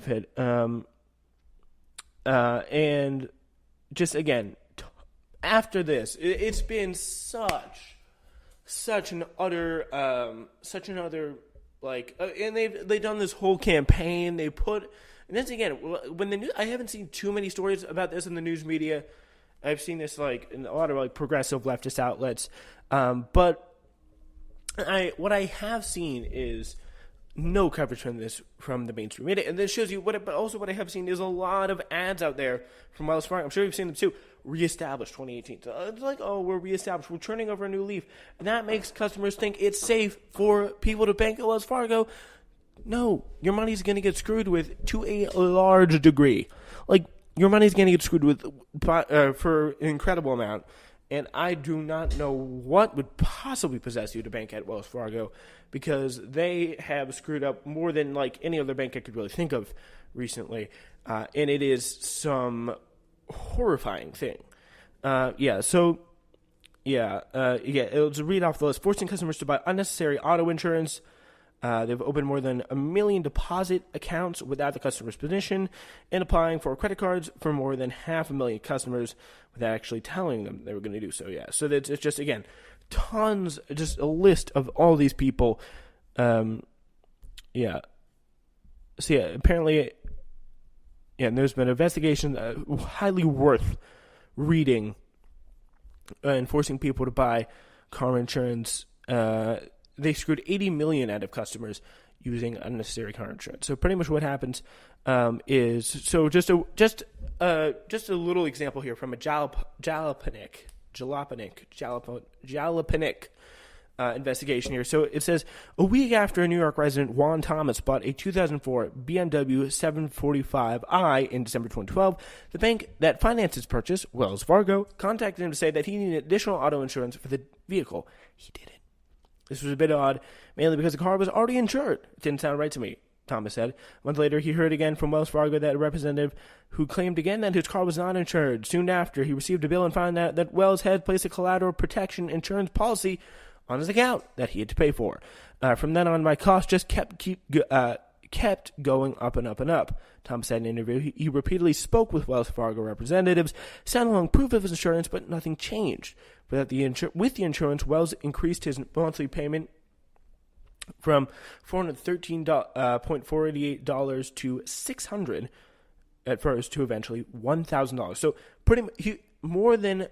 benefit. And just again, after this, it's been such an utter, like, and they've done this whole campaign. They put, and that's again, when the news, I haven't seen too many stories about this in the news media. I've seen this like in a lot of like progressive leftist outlets, but what I have seen is no coverage from the mainstream media, and this shows you what I have seen is a lot of ads out there from Wells Fargo. I'm sure you've seen them too. Reestablished 2018. So it's like, oh, we're reestablished. We're turning over a new leaf, and that makes customers think it's safe for people to bank at Wells Fargo. No, your money's going to get screwed with to a large degree. Like, your money's going to get screwed with for an incredible amount. And I do not know what would possibly possess you to bank at Wells Fargo, because they have screwed up more than like any other bank I could really think of recently. And it is some horrifying thing. It was a read off the list. Forcing customers to buy unnecessary auto insurance. They've opened more than 1 million deposit accounts without the customer's permission, and applying for credit cards for more than 500,000 customers without actually telling them they were going to do so. Yeah, so it's just, again, tons, just a list of all these people. Apparently, and there's been an investigation highly worth reading, and forcing people to buy car insurance. They screwed 80 million out of customers using unnecessary car insurance. So pretty much what happens is, so just a little example here from a Jalapenic investigation here. So it says, a week after a New York resident, Juan Thomas, bought a 2004 BMW 745i in December 2012, the bank that financed his purchase, Wells Fargo, contacted him to say that he needed additional auto insurance for the vehicle. He didn't. This was a bit odd, mainly because the car was already insured. It didn't sound right to me, Thomas said. A month later, he heard again from Wells Fargo that a representative who claimed again that his car was not insured. Soon after, he received a bill and found out that Wells had placed a collateral protection insurance policy on his account that he had to pay for. From then on, my cost just kept going up and up and up. Thomas said in an interview he repeatedly spoke with Wells Fargo representatives, sent along proof of his insurance, but nothing changed. With the insurance, Wells increased his monthly payment from $413.48 to $600 at first, to eventually $1,000. So pretty much, he more than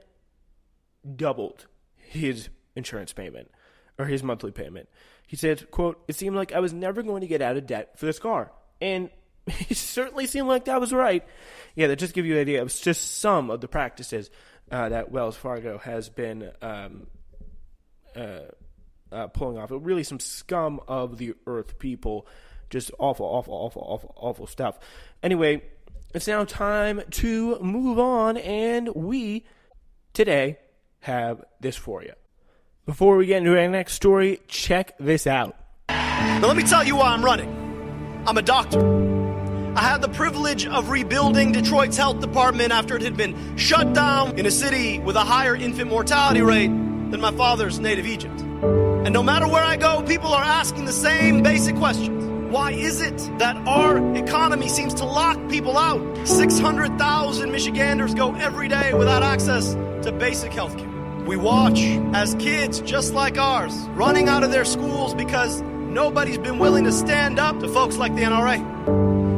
doubled his insurance payment, or his monthly payment. He said, quote, "It seemed like I was never going to get out of debt for this car." And it certainly seemed like that was right. Yeah, that just gives you an idea of just some of the practices that Wells Fargo has been pulling off. Really some scum of the earth people. Just awful stuff. Anyway, it's now time to move on, and we, today, have this for you. Before we get into our next story, check this out. Now let me tell you why I'm running. I'm a doctor. I had the privilege of rebuilding Detroit's health department after it had been shut down in a city with a higher infant mortality rate than my father's native Egypt. And no matter where I go, people are asking the same basic questions. Why is it that our economy seems to lock people out? 600,000 Michiganders go every day without access to basic health care. We watch as kids just like ours running out of their schools because nobody's been willing to stand up to folks like the NRA.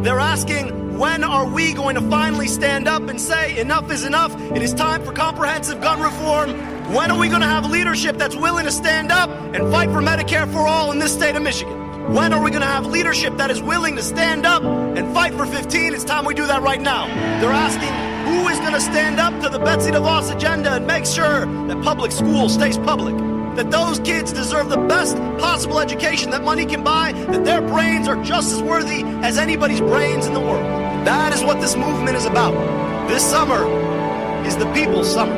They're asking, when are we going to finally stand up and say enough is enough? It is time for comprehensive gun reform. When are we going to have leadership that's willing to stand up and fight for Medicare for all in this state of Michigan? When are we going to have leadership that is willing to stand up and fight for 15? It's time we do that right now. They're asking, who is going to stand up to the Betsy DeVos agenda and make sure that public school stays public? That those kids deserve the best possible education that money can buy, that their brains are just as worthy as anybody's brains in the world. That is what this movement is about. This summer is the people's summer.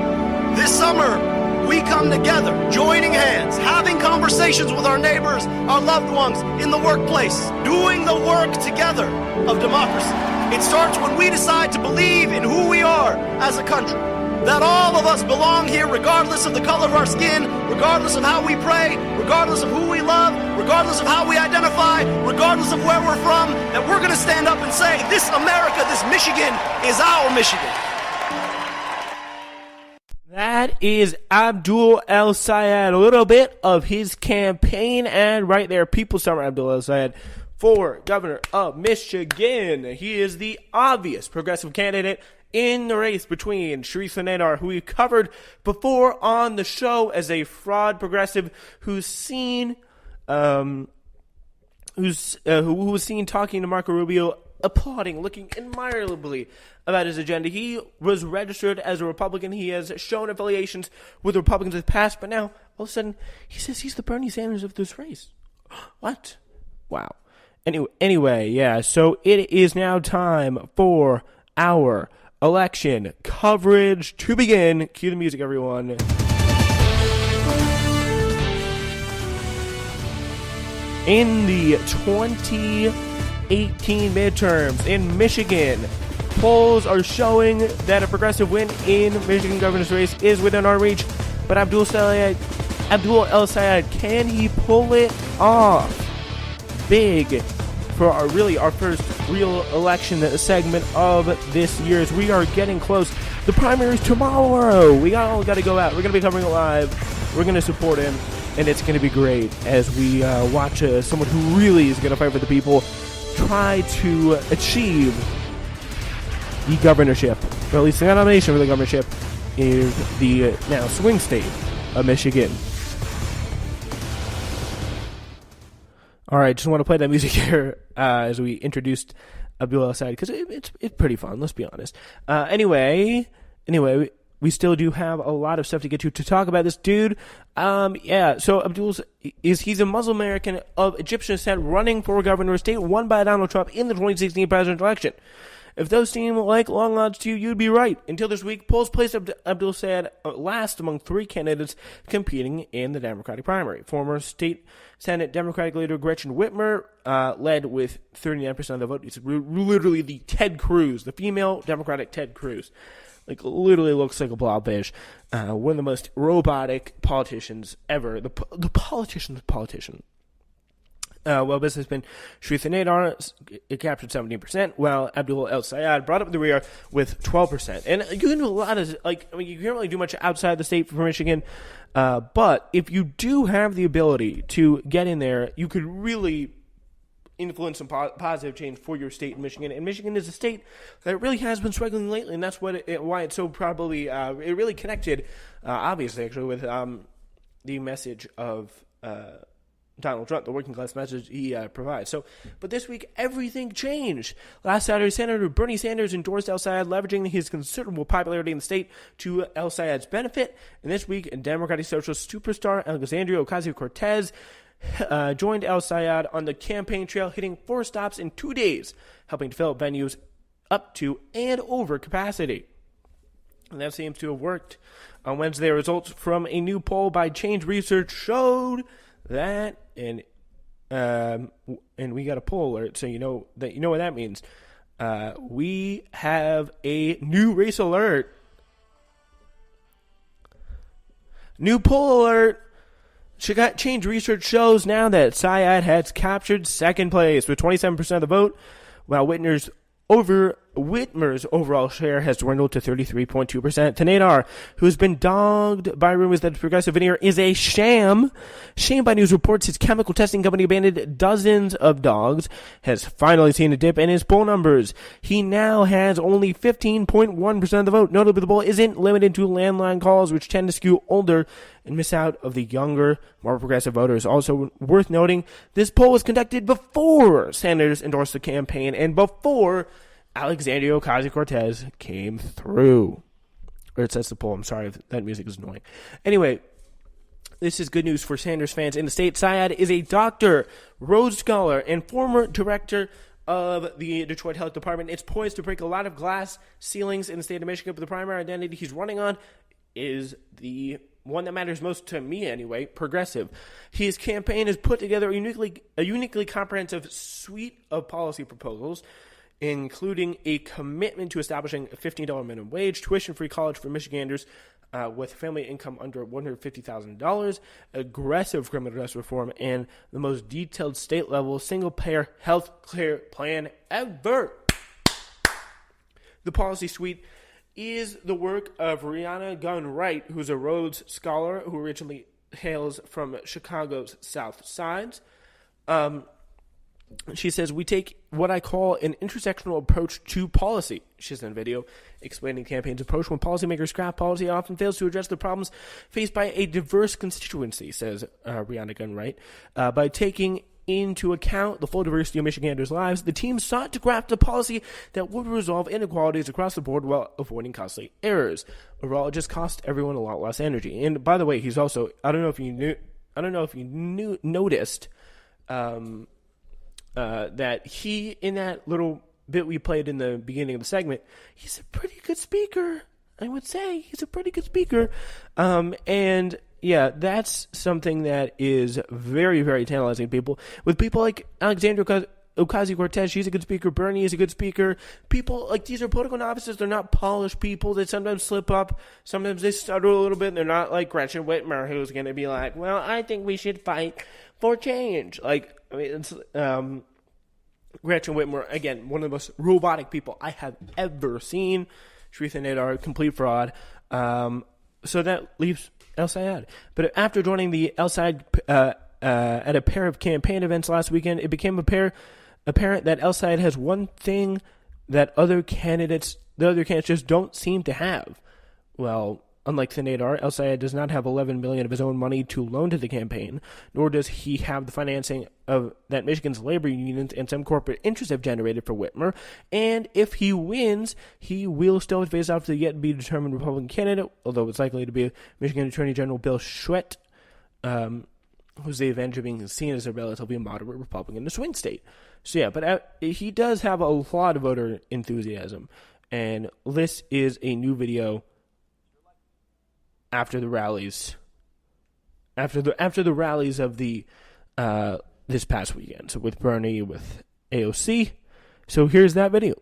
This summer, we come together, joining hands, having conversations with our neighbors, our loved ones in the workplace, doing the work together of democracy. It starts when we decide to believe in who we are as a country. that all of us belong here regardless of the color of our skin, regardless of how we pray, regardless of who we love, regardless of how we identify, regardless of where we're from, that we're going to stand up and say, this America, this Michigan is our Michigan. That is Abdul El Sayed, a little bit of his campaign ad right there. People summer Abdul El Sayed for governor of Michigan. He is the obvious progressive candidate in the race between Sharifa Nadar, who we covered before on the show as a fraud progressive who was seen talking to Marco Rubio, applauding, looking admirably about his agenda. He was registered as a Republican. He has shown affiliations with Republicans in the past, but now all of a sudden he says he's the Bernie Sanders of this race. What? Wow. Anyway, yeah, so it is now time for our election coverage to begin. Cue the music, everyone. In the 2018 midterms in Michigan, polls are showing that a progressive win in Michigan governor's race is within our reach. But Abdul El Sayed, can he pull it off? Big for our first real election segment of this year, as we are getting close. The primary's tomorrow. We all got to go out. We're going to be covering it live. We're going to support him, and it's going to be great as we watch someone who really is going to fight for the people try to achieve the governorship, or at least the nomination for the governorship, in the now swing state of Michigan. All right, just want to play that music here as we introduced Abdul El Sayed, because it's pretty fun, let's be honest. Anyway, we still do have a lot of stuff to get to talk about this dude. So Abdul he's a Muslim American of Egyptian descent running for governor of a state won by Donald Trump in the 2016 presidential election. If those seem like long odds to you, you'd be right. Until this week, polls placed Abdul Sayed last among three candidates competing in the Democratic primary. Former state Senate Democratic leader Gretchen Whitmer led with 39% of the vote. It's literally the Ted Cruz, the female Democratic Ted Cruz. Like, literally looks like a blobfish. One of the most robotic politicians ever. The politician's politician. Businessman Sharifa Nadar captured 17%, while Abdul El Sayed brought up the rear with 12%. And you can do a lot of, you can't really do much outside the state for Michigan, but if you do have the ability to get in there, you could really influence some positive change for your state in Michigan. And Michigan is a state that really has been struggling lately, and that's why it's so probably, it really connected, obviously, actually, with the message of Donald Trump, the working class message he provides. But this week, everything changed. Last Saturday, Senator Bernie Sanders endorsed El Sayed, leveraging his considerable popularity in the state to El Sayed's benefit. And this week, Democratic Socialist superstar Alexandria Ocasio-Cortez joined El Sayed on the campaign trail, hitting 4 stops in 2 days, helping to fill up venues up to and over capacity. And that seems to have worked. On Wednesday, results from a new poll by Change Research showed that, and we got a poll alert, so you know what that means. We have a new race alert. New poll alert. Change Research shows now that Sayed has captured second place with 27% of the vote, while Whitmer's overall share has dwindled to 33.2%. Nadar, who's been dogged by rumors that progressive veneer is a sham. Shame by News reports his chemical testing company abandoned dozens of dogs, has finally seen a dip in his poll numbers. He now has only 15.1% of the vote. Notably, the poll isn't limited to landline calls, which tend to skew older and miss out of the younger, more progressive voters. Also worth noting, this poll was conducted before Sanders endorsed the campaign and before Alexandria Ocasio-Cortez came through. Or it says the poll. I'm sorry if that music is annoying. Anyway, this is good news for Sanders fans in the state. Sayed is a doctor, Rhodes Scholar, and former director of the Detroit Health Department. It's poised to break a lot of glass ceilings in the state of Michigan, but the primary identity he's running on is the one that matters most to me anyway, progressive. His campaign has put together a uniquely comprehensive suite of policy proposals, including a commitment to establishing a $15 minimum wage, tuition-free college for Michiganders with family income under $150,000, aggressive criminal justice reform, and the most detailed state-level single-payer health care plan ever. The policy suite is the work of Rihanna Gunn-Wright, who's a Rhodes Scholar who originally hails from Chicago's South Side. She says, we take what I call an intersectional approach to policy. She's in a video explaining the campaign's approach when policymakers craft policy often fails to address the problems faced by a diverse constituency, says Rihanna Gunn-Wright. By taking into account the full diversity of Michiganders' lives, the team sought to craft a policy that would resolve inequalities across the board while avoiding costly errors. Overall, it just cost everyone a lot less energy. And by the way, he's also, I don't know if you noticed, that he, in that little bit we played in the beginning of the segment, he's a pretty good speaker. I would say he's a pretty good speaker. And yeah, that's something that is very, very tantalizing people. With people like Alexandria Ocasio-Cortez, she's a good speaker. Bernie is a good speaker. People, like, these are political novices. They're not polished people. They sometimes slip up. Sometimes they stutter a little bit. They're not like Gretchen Whitmer, who's going to be like, well, I think we should fight for change. Like, I mean, it's, Gretchen Whitmer, again, one of the most robotic people I have ever seen. Shretha Nadar, complete fraud. So that leaves El Sayed. But after joining the El Sayed at a pair of campaign events last weekend, it became apparent that El Sayed has one thing that the other candidates just don't seem to have. Well, unlike the Nadar, El Sayed does not have $11 million of his own money to loan to the campaign, nor does he have the financing that Michigan's labor unions and some corporate interests have generated for Whitmer. And if he wins, he will still face off to the yet-to-be-determined Republican candidate, although it's likely to be Michigan Attorney General Bill Schwett, who's the advantage of being seen as a relatively moderate Republican in the swing state. So yeah, but he does have a lot of voter enthusiasm, and this is a new video after the rallies, after the rallies of the this past weekend. So with Bernie, with AOC. So here's that video.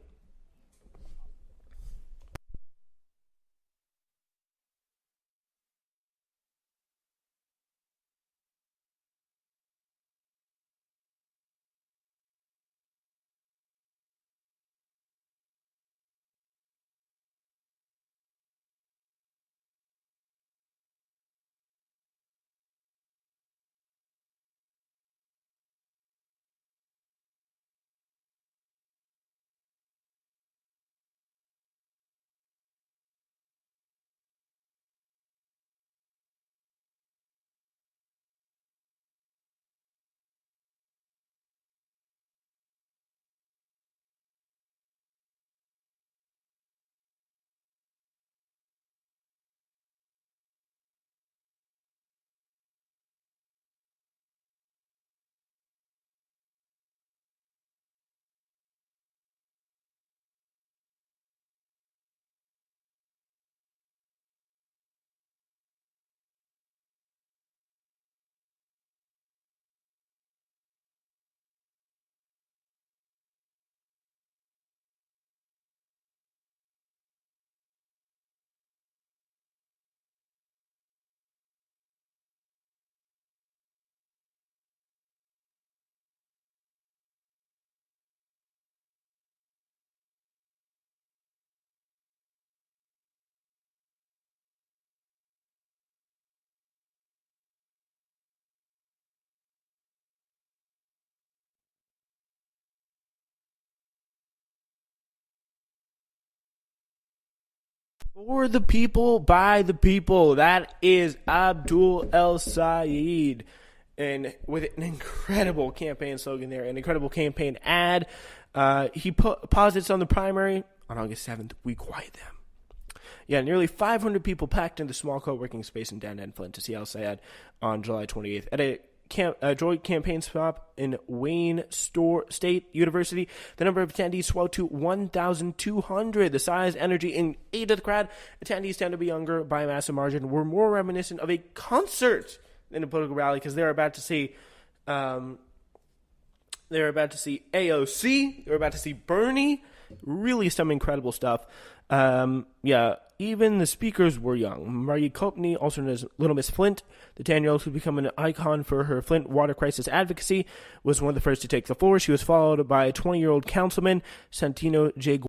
For the people, by the people. That is Abdul El Sayed. And with an incredible campaign slogan there, an incredible campaign ad. He posits on the primary on August 7th. We quiet them. Yeah, nearly 500 people packed into the small co-working space in downtown Flint to see El Sayed on July 28th at a joint campaign stop in Wayne State University. The number of attendees swelled to 1,200. The size, energy, and age of the crowd, attendees tend to be younger by a massive margin, were more reminiscent of a concert than a political rally, because they're about to see They're about to see AOC. They're about to see Bernie. Really some incredible stuff. Even the speakers were young. Margie Copney, also known as Little Miss Flint, the 10-year-old who became an icon for her Flint water crisis advocacy, was one of the first to take the floor. She was followed by 20-year-old councilman Santino J.